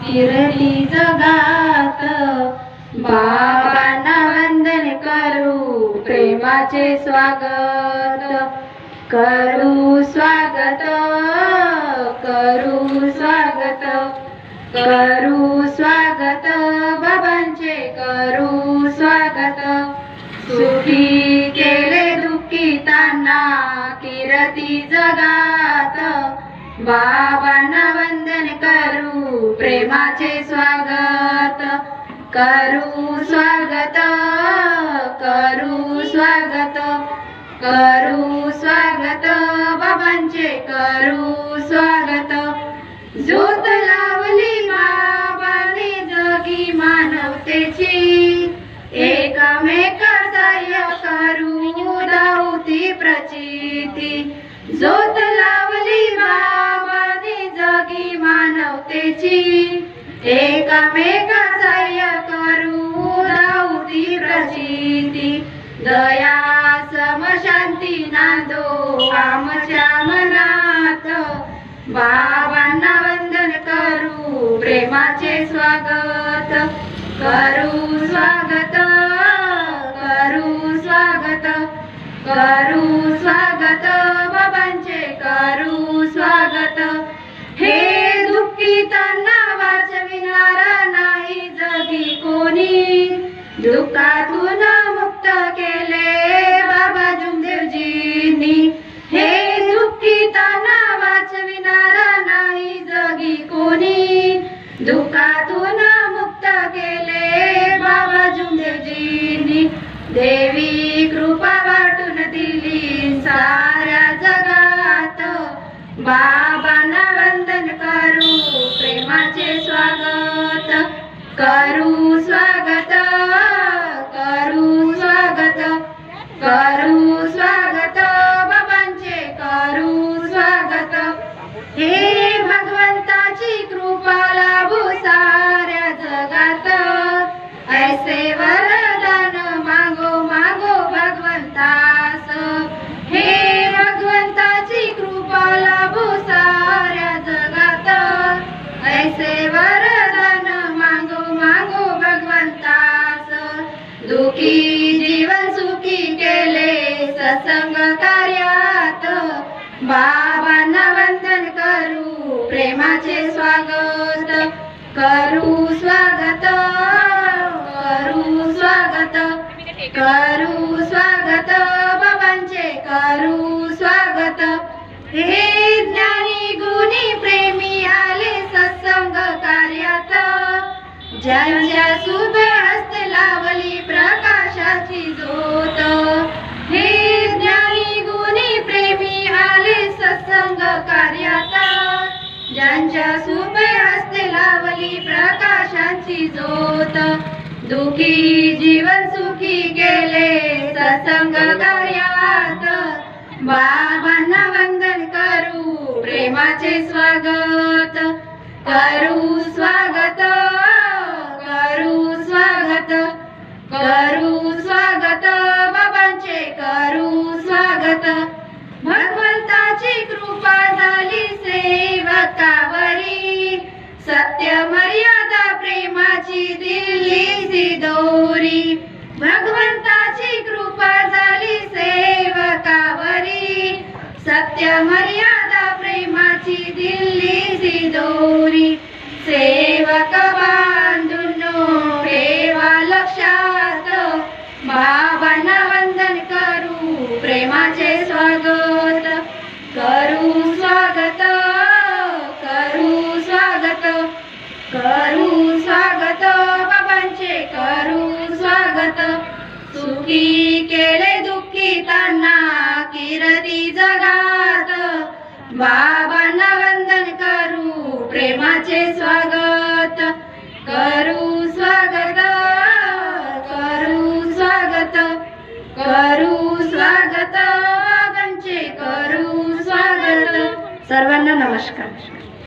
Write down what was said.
कीर्ती जगात। बाबांना वंदन करू प्रेमाचे स्वागत, करू स्वागत, करू स्वागत, करू स्वागत, बाबांचे करू स्वागत। सुखी केले दुःखितांना कीर्ती जगात। बाबांना वंदन करू प्रेमाचे स्वागत, करू स्वागत, करू स्वागत, करू स्वागत, बाबांचे करू स्वागत। ज्योत लावली बाबांनी जगी मानवतेची, एकमेक सहाय्य करू दाऊती प्रचिती। ज्योत लावली बाबांनी जगी मानवतेची, एकमेक सहाय्य करू दाऊती प्रचिती। दया समशांती नांदो आमच्या मनात। बाबांना वंदन करू प्रेमाचे स्वागत, करू स्वागत, करू स्वागत, करू स्वागत, बाबांचे करू स्वागत। हे दुःखितांना वाचविणारा नाही जगी कोणी, दुःखातून मुक्त केले बाबा जुमदेवजींनी। हे दुःखितांना वाचविणारा नाही जगी कोणी, दुःखातून मुक्त केले बाबा जुमदेवजींनी। देवी कृपा वाटून दिली साऱ्या जगात। बाबांना वंदन करू प्रेमाचे स्वागत, करू स्वागत, करू स्वागत, करू स्वागत, बाबांचे करू स्वागत। हे भगवंताची कृपा लाभो साऱ्या जगात, ऐसे वरदान मागो मागो भगवंतास। हे भगवंताची कृपा लाभो साऱ्या जगात, ऐसे वरदान मागो मागो भगवंतास। दुखी जीवन सुखी केले सत्संग कार्यात। बाबांना वंदन करू प्रेमाचे स्वागत, करू स्वागत, करू स्वागत, करू स्वागत, बाबांचे करू स्वागत। हे ज्ञानी गुणी प्रेमी आले सत्संग कार्यात। ज्यांच्या शुभे हस्ते लावली प्रकाशाची ज्योत। हे ज्ञानी गुणी प्रेमी आले सत्संग कार्यात। ज्यांच्या शुभे हस्ते लावली प्रकाशाची ज्योत। दुखी जीवन सुखी केले सत्संग कार्यात। बाबांना वंदन करू प्रेमाचे स्वागत, करू स्वागत, करू स्वागत, करू स्वागत, बाबांचे करू स्वागत। भगवंताची कृपा झाली सेवकावरी, सत्य मर्यादा प्रेमाची दिली दोरी। भगवंताची कृपा झाली सेवकावरी, सत्य मर्यादा प्रेमाची दिली दोरी। सेवक बांधूनो ठेवा लक्षात, बाबांना वंदन करू प्रेमाचे स्वागत, करू स्वागत, करू स्वागत, करू स्वागत, बाबांचे करू स्वागत। सुखी केले दुःखितांना कीर्ती जगात। बाबांना वंदन करू प्रेमाचे स्वागत, करू स्वागत, करू स्वागत, करू स्वागत, बाबांचे करू स्वागत। सर्वांना नमस्कार।